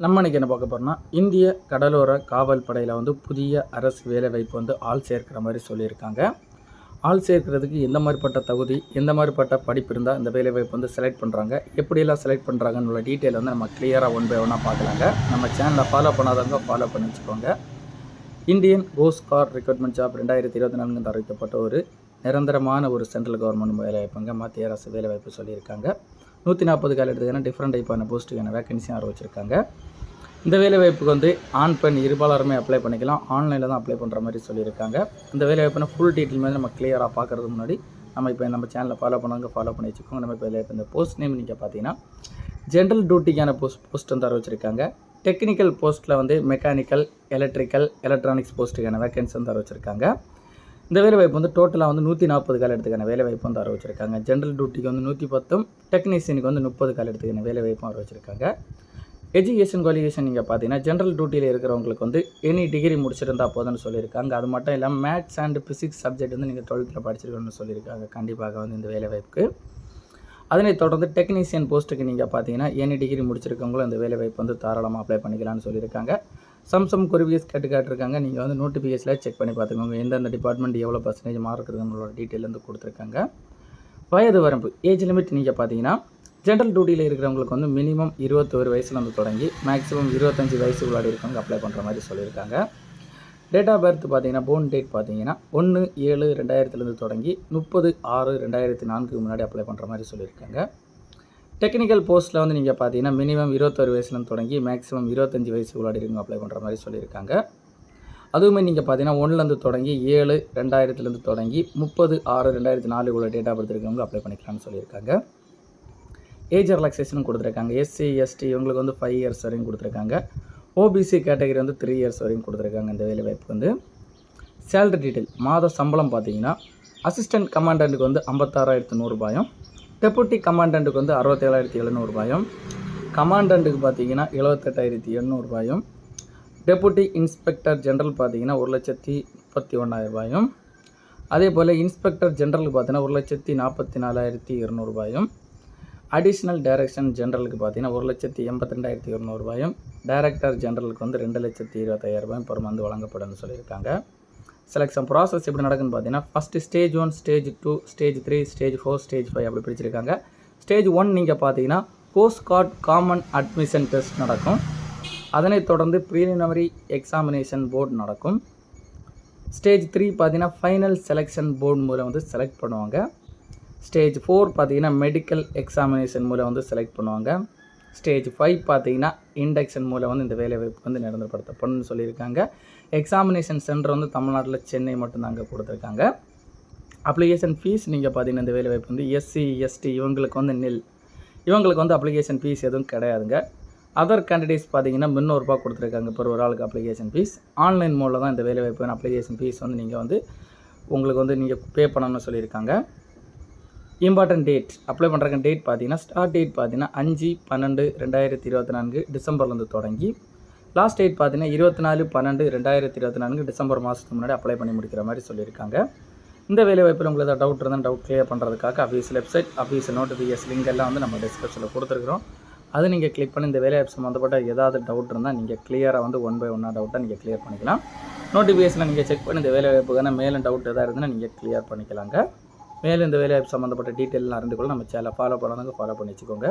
நம்ம இன்றைக்கி என்ன பார்க்க போகிறோம்னா, இந்திய கடலோர காவல் படையில் வந்து புதிய அரசு வேலைவாய்ப்பு வந்து ஆள் சேர்க்கிற மாதிரி சொல்லியிருக்காங்க. ஆள் சேர்க்கிறதுக்கு எந்த மாதிரிப்பட்ட தகுதி, எந்த மாதிரிப்பட்ட படிப்பு இருந்தால் இந்த வேலைவாய்ப்பு வந்து செலக்ட் பண்ணுறாங்க, எப்படியெல்லாம் செலக்ட் பண்ணுறாங்கன்னு உள்ள டீட்டெயில் வந்து நம்ம கிளியராக ஒன் பை ஒன்னாக பார்க்கலாங்க. நம்ம சேனலை ஃபாலோ பண்ணாதவங்க ஃபாலோ பண்ணி வச்சுக்கோங்க. Indian cost card recruitment job 2024 அறிவிக்கப்பட்ட ஒரு நிரந்தரமான ஒரு சென்ட்ரல் கவர்மெண்ட் வேலைவாய்ப்புங்க. மத்திய அரசு வேலைவாய்ப்பு சொல்லியிருக்காங்க. 140 கால் எடுத்ததுன்னா டிஃப்ரெண்ட் டைப்பான போஸ்ட்டுக்கான வேகன்சியும் ஆரம்பிச்சிருக்காங்க. இந்த வேலைவாய்ப்புக்கு வந்து ஆண் பெண் இருபாலருமே அப்ளை பண்ணிக்கலாம். ஆன்லைனில் தான் அப்ளை பண்ணுற மாதிரி சொல்லியிருக்காங்க. இந்த வேலைவாய்ப்புனா ஃபுல் டீட்டெயில் மாதிரி நம்ம கிளியராக பார்க்குறதுக்கு முன்னாடி நம்ம சேனலில் ஃபாலோ பண்ணி வச்சுக்கோங்க. நம்ம இப்போ இந்த போஸ்ட் நேம் நீங்கள் பார்த்தீங்கன்னா ஜென்ரல் டியூட்டிக்கான போஸ்ட் வந்து அறிவிச்சிருக்காங்க. டெக்னிக்கல் போஸ்ட்டில் வந்து மெக்கானிக்கல், எலக்ட்ரிக்கல், எலக்ட்ரானிக்ஸ் போஸ்ட்டுக்கான வேகன்சி வந்து அறிவிச்சிருக்காங்க. இந்த வேலைவாய்ப்பு வந்து டோட்டலாக வந்து 140 கால் எடுத்துக்கான வேலைவாய்ப்பு வந்து அறிவிச்சிருக்காங்க. ஜென்ரல் டியூட்டிக்கு வந்து 110, டெக்னீஷியனுக்கு வந்து 30 கால் எடுத்துக்கான வேலைவாய்ப்பும் அறிவிச்சிருக்காங்க. எஜுகேஷன் குவாலிஃபிகேஷன் நீங்கள் பார்த்தீங்கன்னா ஜென்ரல் டியூட்டியில் இருக்கிறவங்களுக்கு வந்து எனி டிகிரி முடிச்சிருந்தால் போதும்னு சொல்லியிருக்காங்க. அது மட்டும் இல்லாமல் மேத்ஸ் அண்ட் ஃபிசிக்ஸ் சப்ஜெக்ட் வந்து நீங்கள் 12th படிச்சிருக்கணும்னு சொல்லியிருக்காங்க கண்டிப்பாக வந்து இந்த வேலைவாய்ப்புக்கு. அதனைத் தொடர்ந்து டெக்னீஷியன் போஸ்ட்டுக்கு நீங்கள் பார்த்தீங்கன்னா எனி டிகிரி முடிச்சிருக்கவங்களும் இந்த வேலைவாய்ப்பு வந்து தாராளமாக அப்ளை பண்ணிக்கலாம்னு சொல்லியிருக்காங்க. சம் குறிவியஸ் கேட்டிருக்காங்க. நீங்கள் வந்து நோட்டிஃபிகேஷனில் செக் பண்ணி பார்த்துக்கோங்க. எந்தெந்த டிபார்ட்மெண்ட் எவ்வளோ % மார்க் இருக்குதுங்களோட டீட்டெயில் வந்து கொடுத்துருக்காங்க. வயது வரம்பு ஏஜ் லிமிட் நீங்கள் பார்த்தீங்கன்னா ஜென்ரல் டியூட்டியில் இருக்கிறவங்களுக்கு வந்து மினிமம் 21 வயசுலேருந்து தொடங்கி மேக்ஸிமம் 25 வயசு உள்ளாடி இருக்கவங்க அப்ளை பண்ணுற மாதிரி சொல்லியிருக்காங்க. டேட் ஆஃப் பர்த் பார்த்தீங்கன்னா போர்ன் டேட் பார்த்தீங்கன்னா 1/7/2000 தொடங்கி 30/6/2004 முன்னாடி அப்ளை பண்ணுற மாதிரி சொல்லியிருக்காங்க. டெக்னிக்கல் போஸ்ட்டில் வந்து நீங்கள் பார்த்தீங்கன்னா மினிமம் 21 வயசுலேருந்து தொடங்கி மேக்ஸிமம் 25 வயசு உள்ளாடி இருக்கவங்க அப்ளை பண்ணுற மாதிரி சொல்லியிருக்காங்க. அதுவுமே நீங்கள் பார்த்தீங்கன்னா 1லேருந்து தொடங்கி 7/2000 தொடங்கி 30/6/2004 உள்ள டேட் ஆஃப் பர்த் இருக்கவங்க அப்ளை பண்ணிக்கலாம்னு சொல்லியிருக்காங்க. ஏஜ் ரிலாக்ஸேஷனும் கொடுத்துருக்காங்க. SC ST இவங்களுக்கு வந்து 5 இயர்ஸ் வரையும் கொடுத்துருக்காங்க. OBC கேட்டகரி வந்து 3 இயர்ஸ் வரையும் கொடுத்துருக்காங்க. இந்த வேலைவாய்ப்பு வந்து சேலரி டீட்டெயில் மாத சம்பளம் பார்த்தீங்கன்னா அசிஸ்டன்ட் கமாண்டண்ட்டுக்கு வந்து 56,100 ரூபாயும், டெபுட்டி கமாண்டண்ட்டுக்கு வந்து 67,700 ரூபாயும், கமாண்டண்ட்டுக்கு பார்த்தீங்கன்னா 78,800 ரூபாயும், டெபுட்டி இன்ஸ்பெக்டர் ஜென்ரல் பார்த்தீங்கன்னா 1,31,000 ரூபாயும், அதே போல் இன்ஸ்பெக்டர் ஜென்ரலுக்கு பார்த்தீங்கன்னா 1,44,200 ரூபாயும், அடிஷ்னல் டைரக்ஷன் ஜென்ரலுக்கு பார்த்தீங்கன்னா 1,82,200 ரூபாயும், டைரக்டர் ஜென்ரலுக்கு வந்து 2,25,000 ரூபாயும் பெர் மந்த் வழங்கப்படும்னு சொல்லியிருக்காங்க. செலெக்ஷன் ப்ராசஸ் எப்படி நடக்குன்னு பார்த்தீங்கன்னா first stage 1, stage 2, stage 3, stage 4, stage 5 அப்படி பிரிச்சிருக்காங்க. ஸ்டேஜ் 1 நீங்கள் பார்த்தீங்கன்னா cost card common admission test நடக்கும். அதனைத் தொடர்ந்து ப்ரீலிமினரி எக்ஸாமினேஷன் போர்டு நடக்கும். ஸ்டேஜ் 3 பார்த்தீங்கன்னா ஃபைனல் செலெக்ஷன் போர்டு மூலம் வந்து செலக்ட் பண்ணுவாங்க. ஸ்டேஜ் 4 பார்த்தீங்கன்னா மெடிக்கல் எக்ஸாமினேஷன் மூலம் வந்து செலக்ட் பண்ணுவாங்க. ஸ்டேஜ் 5 பார்த்தீங்கன்னா இண்டக்ஷன் மூலம் வந்து இந்த வேலைவாய்ப்பு வந்து நிரந்தரப்படுத்தப்படும்னு சொல்லியிருக்காங்க. எக்ஸாமினேஷன் சென்டர் வந்து தமிழ்நாட்டில் சென்னை மட்டும்தாங்க கொடுத்துருக்காங்க. அப்ளிகேஷன் ஃபீஸ் நீங்கள் பார்த்தீங்கன்னா இந்த வேலைவாய்ப்பு வந்து SC ST இவங்களுக்கு வந்து இவங்களுக்கு வந்து அப்ளிகேஷன் ஃபீஸ் எதுவும் கிடையாதுங்க. அதர் கேண்டிடேட்ஸ் பார்த்தீங்கன்னா 300 ரூபா கொடுத்துருக்காங்க per ஒரு ஆளுக்கு அப்ளிகேஷன் ஃபீஸ். ஆன்லைன் மோடில் தான் இந்த வேலைவாய்ப்பு அப்ளிகேஷன் ஃபீஸ் வந்து நீங்கள் வந்து உங்களுக்கு வந்து நீங்கள் பே பண்ணணும்னு சொல்லியிருக்காங்க. இம்பார்ட்டன்ட் டேட் அப்ளை பண்ணுறக்கு டேட் பார்த்தீங்கன்னா ஸ்டார்ட் டேட் பார்த்தீங்கன்னா 5/12/2024 டிசம்பர்லேருந்து தொடங்கி லாஸ்ட் டேட் பார்த்தீங்கன்னா 24/12/2024 டிசம்பர் மாதத்துக்கு முன்னாடி அப்ளை பண்ணி முடிக்கிற மாதிரி சொல்லியிருக்காங்க. இந்த வேலைவாய்ப்பில் உங்களுக்கு ஏதாவது டவுட் இருந்தால் டவுட் கிளியர் பண்ணுறதுக்காக official website, official notification link எல்லாம் வந்து நம்ம டிஸ்கிரிப்ஷனில் கொடுத்துருக்குறோம். அது நீங்கள் கிளிக் பண்ணி இந்த வேலைவாய்ப்பு சம்மந்தப்பட்ட ஏதாவது டவுட் இருந்தால் நீங்கள் கிளியராக வந்து ஒன் பை ஒன்னாக டவுட்டாக நீங்கள் கிளியர் பண்ணிக்கலாம். நோட்டிஃபிகேஷனில் நீங்கள் செக் பண்ணி இந்த வேலைவாய்ப்புக்கான மேலும் டவுட் எதாவது இருந்தால் நீங்கள் கிளியர் பண்ணிக்கலாங்க. மேலும் இந்த வேலைவாய்ப்பு சம்மந்தப்பட்ட டீட்டெயிலாம் அறிந்து கொள்ள நம்ம சேனலை ஃபாலோ பண்ணாதவங்க ஃபாலோ பண்ணி வச்சுக்கோங்க.